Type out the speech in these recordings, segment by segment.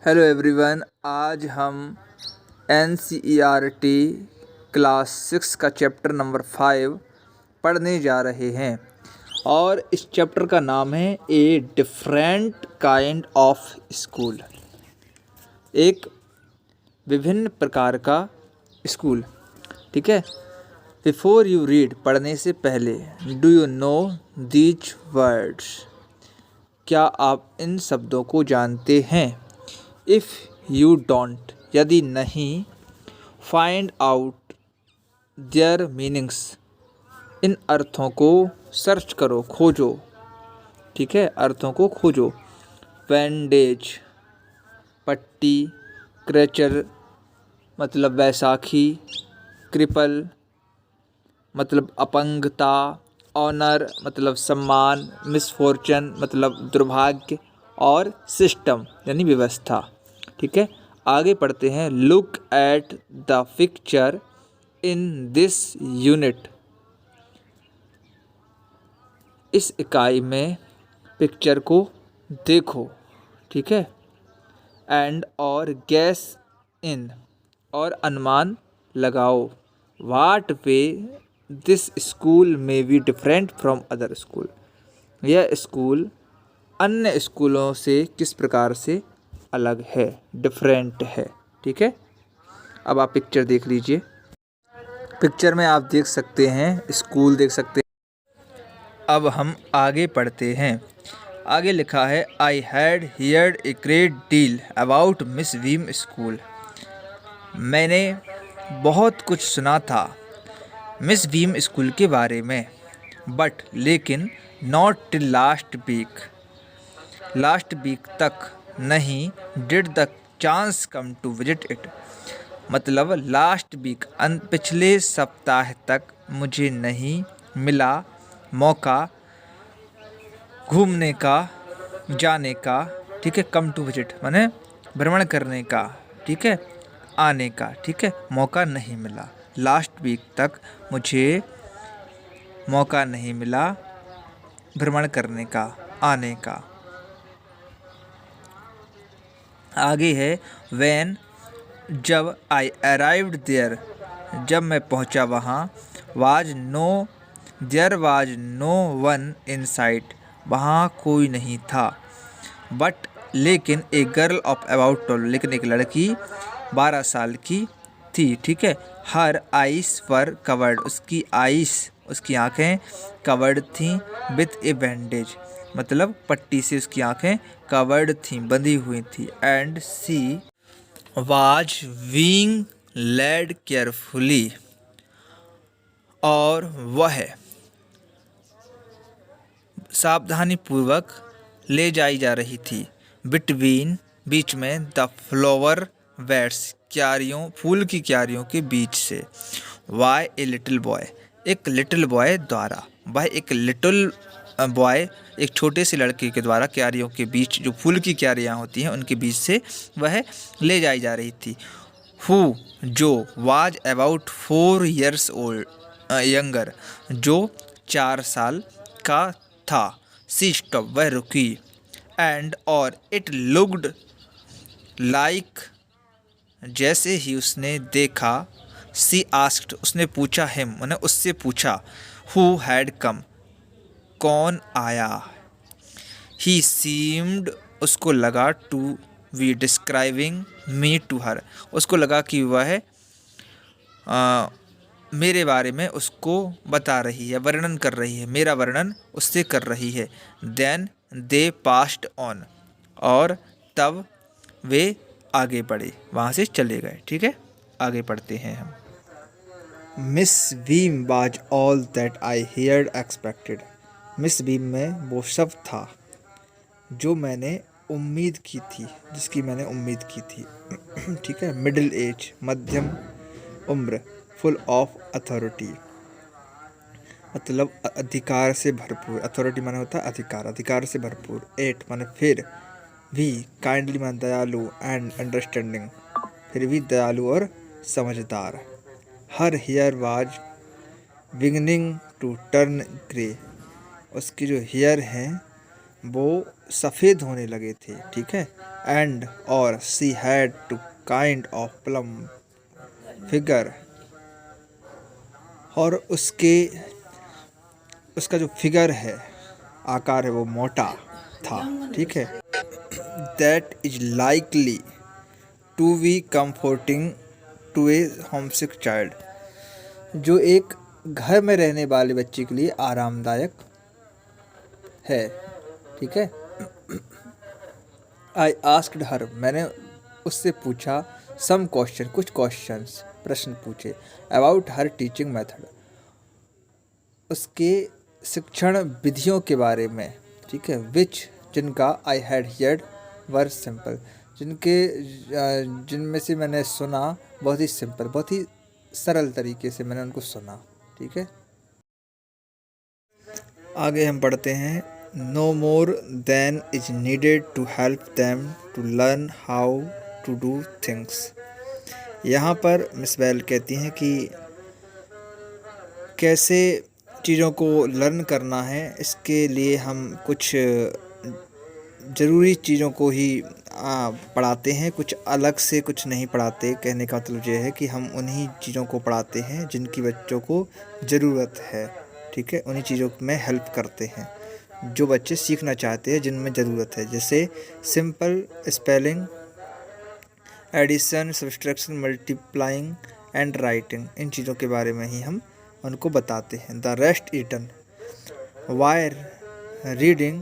Hello everyone, आज हम NCERT class 6 का चैप्टर नंबर 5 पढ़ने जा रहे हैं और इस चैप्टर का नाम है a different kind of school. एक विभिन्न प्रकार का स्कूल। ठीक है। बिफोर यू रीड, पढ़ने से पहले, do you know these words, क्या आप इन शब्दों को जानते हैं? इफ़ यू डोंट, यदि नहीं, फाइंड आउट देयर मीनिंग्स, इन अर्थों को सर्च करो, खोजो। ठीक है, अर्थों को खोजो। बैंडेज पट्टी, क्रैचर मतलब बैसाखी, क्रिपल मतलब अपंगता, ऑनर मतलब सम्मान, मिसफॉर्चून मतलब दुर्भाग्य और सिस्टम यानी व्यवस्था। ठीक है, आगे पढ़ते हैं। Look at the picture in this unit, इस इकाई में पिक्चर को देखो। ठीक है। एंड और गैस इन, और अनुमान लगाओ। वाट वे दिस स्कूल में be different from other school, यह स्कूल अन्य स्कूलों से किस प्रकार से अलग है, डिफरेंट है। ठीक है। अब आप पिक्चर देख लीजिए। पिक्चर में आप देख सकते हैं, स्कूल देख सकते हैं। अब हम आगे पढ़ते हैं। आगे लिखा है, I had heard a great deal about miss Vim school. मैंने बहुत कुछ सुना था मिस वीम स्कूल के बारे में, बट लेकिन नॉट टिल लास्ट वीक तक नहीं, did the chance come to visit it, मतलब लास्ट वीक पिछले सप्ताह तक मुझे नहीं मिला मौका घूमने का, जाने का। ठीक है, कम टू विजिट माने भ्रमण करने का। ठीक है, आने का। ठीक है, मौका नहीं मिला, लास्ट वीक तक मुझे मौका नहीं मिला भ्रमण करने का, आने का। आगे है, व्हेन, जब, आई अराइव्ड देयर, जब मैं पहुंचा वहाँ, there was no one in sight, वहाँ कोई नहीं था। बट लेकिन ए गर्ल ऑफ अबाउट 12, लेकिन एक लड़की 12 साल की थी। ठीक है, हर आइस वर कवर्ड, उसकी आइस, उसकी आँखें कवर्ड थी विथ ए बैंडेज, मतलब पट्टी से उसकी आँखें कवर्ड थी, बंधी हुई थी। And she was being led carefully, और वह सावधानी पूर्वक ले जाई जा रही थी। बिटवीन, बीच में, द फ्लावर बेड्स, क्यारियों, फूल की क्यारियों के बीच से। वाई ए लिटिल बॉय, एक लिटिल बॉय द्वारा, वह एक लिटिल बॉय, एक छोटे से लड़के के द्वारा क्यारियों के बीच, जो फूल की क्यारियाँ होती हैं उनके बीच से वह ले जाई जा रही थी। हु, जो, was about 4 years old, younger, जो 4 साल का था। सी स्टॉप, वह रुकी। एंड और, इट लुक्ड लाइक, जैसे ही उसने देखा। सी आस्क्ड, उसने पूछा। हिम, मैंने उससे पूछा। हु हैड कम, कौन आया। ही सीम्ड, उसको लगा, to be describing me to her, उसको लगा कि वह मेरे बारे में उसको बता रही है, वर्णन कर रही है, मेरा वर्णन उससे कर रही है। देन दे पास्ड ऑन, और तब वे आगे बढ़े, वहाँ से चले गए। ठीक है, आगे पढ़ते हैं हम। Miss Vim was all that I heard expected, miss Vim में वो सब था जो मैंने उम्मीद की थी, जिसकी मैंने उम्मीद की थी। ठीक है, मिडिल एज, मध्यम उम्र, फुल ऑफ अथॉरिटी, मतलब अधिकार से भरपूर। अथॉरिटी माने होता है अधिकार, अधिकार से भरपूर। 8 माने फिर, भी, काइंडली माने दयालु, एंड अंडरस्टैंडिंग, फिर भी दयालु और समझदार। Her hair was beginning to turn grey, उसके जो हेयर हैं वो सफ़ेद होने लगे थे। ठीक है, and or she had to kind of plump figure, और उसका जो फिगर है, आकार है, वो मोटा था, ठीक है। That is likely to be comforting to a homesick child, जो एक घर में रहने वाले बच्चे के लिए आरामदायक है, ठीक है। I asked her, मैंने उससे पूछा, some question, कुछ questions, प्रश्न पूछे, about her teaching method, उसके शिक्षण विधियों के बारे में, ठीक है। which, जिनका I had heard were simple, जिनमें से मैंने सुना बहुत ही सिंपल, बहुत ही सरल तरीके से मैंने उनको सुना, ठीक है। आगे हम पढ़ते हैं, no more than is needed to help them to learn how to do things। यहाँ पर मिस बेल कहती हैं कि कैसे चीज़ों को लर्न करना है, इसके लिए हम कुछ ज़रूरी चीज़ों को ही पढ़ाते हैं, कुछ अलग से कुछ नहीं पढ़ाते। कहने का मतलब ये है कि हम उन्हीं चीज़ों को पढ़ाते हैं जिनकी बच्चों को ज़रूरत है, ठीक है। उन्हीं चीज़ों में हेल्प करते हैं जो बच्चे सीखना चाहते हैं, जिनमें ज़रूरत है, जैसे simple spelling, addition, subtraction, multiplying and writing. इन चीज़ों के बारे में ही हम उनको बताते हैं। The rest is done by reading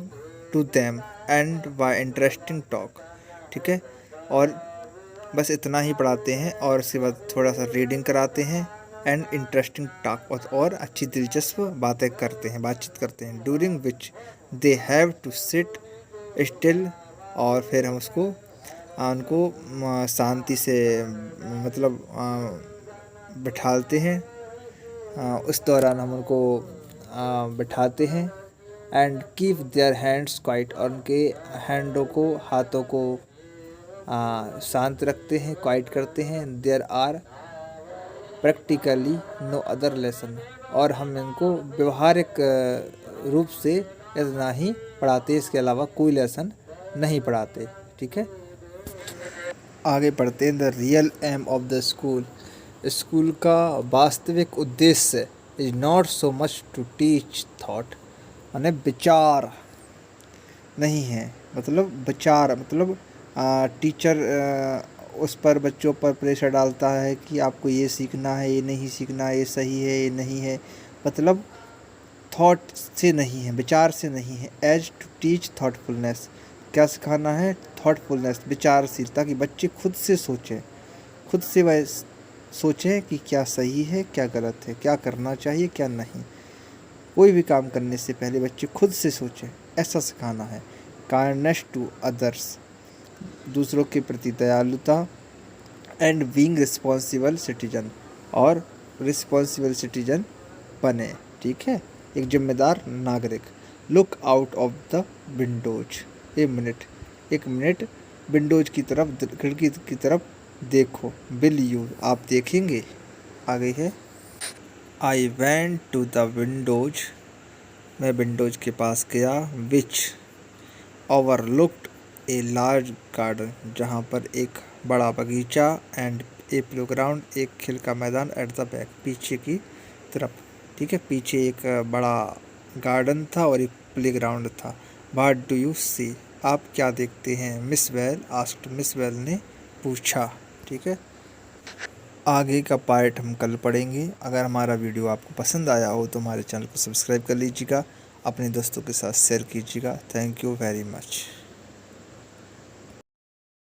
to them and by interesting talk, ठीक है। और बस इतना ही पढ़ाते हैं और उसके बाद थोड़ा सा रीडिंग कराते हैं एंड इंटरेस्टिंग टॉक, और अच्छी दिलचस्प बातें करते हैं, बातचीत करते हैं। During which they have to sit still, और फिर हम उनको शांति से मतलब बिठाते हैं, उस दौरान हम उनको बिठाते हैं। And keep their hands quite, और उनके हाथों को शांत रखते हैं, क्वाइट करते हैं। There are practically no other lesson, और हम इनको व्यवहारिक रूप से इतना ही पढ़ाते, इसके अलावा कोई लेसन नहीं पढ़ाते, ठीक है। आगे पढ़ते हैं, the real aim of the school, school का वास्तविक उद्देश्य is not so much to teach thought, माने विचार नहीं है, मतलब विचार मतलब टीचर उस पर बच्चों पर प्रेशर डालता है कि आपको ये सीखना है, ये नहीं सीखना, ये सही है, ये नहीं है, मतलब थॉट से नहीं है, विचार से नहीं है। एज टू टीच थॉटफुलनेस, क्या सिखाना है? थॉटफुलनेस, विचारशीलता, कि बच्चे खुद से सोचें, खुद से वह सोचें कि क्या सही है, क्या गलत है, क्या करना चाहिए, क्या नहीं। कोई भी काम करने से पहले बच्चे खुद से सोचें, ऐसा सिखाना है। काइंडनेस टू अदर्स, दूसरों के प्रति दयालुता। एंड बीइंग रिस्पॉन्सिबल सिटीजन, और रिस्पॉन्सिबल सिटीजन बने, ठीक है, एक जिम्मेदार नागरिक। Look out of the Windows, एक मिनट विंडोज की तरफ, खिड़की की तरफ देखो। विल यू, आप देखेंगे। आगे है, I went to the windows, मैं विंडोज के पास गया। Which overlooked a large garden, जहाँ पर एक बड़ा बगीचा। एंड ए प्लेग्राउंड, एक खेल का मैदान। एट द बैक, पीछे की तरफ, ठीक है, पीछे एक बड़ा गार्डन था और एक प्लेग्राउंड था। व्हाट डू यू सी, आप क्या देखते हैं? Miss well asked, miss well ने पूछा, ठीक है। आगे का पार्ट हम कल पढ़ेंगे। अगर हमारा वीडियो आपको पसंद आया हो तो हमारे चैनल को सब्सक्राइब कर लीजिएगा, अपने दोस्तों के साथ शेयर कीजिएगा। Thank you very much.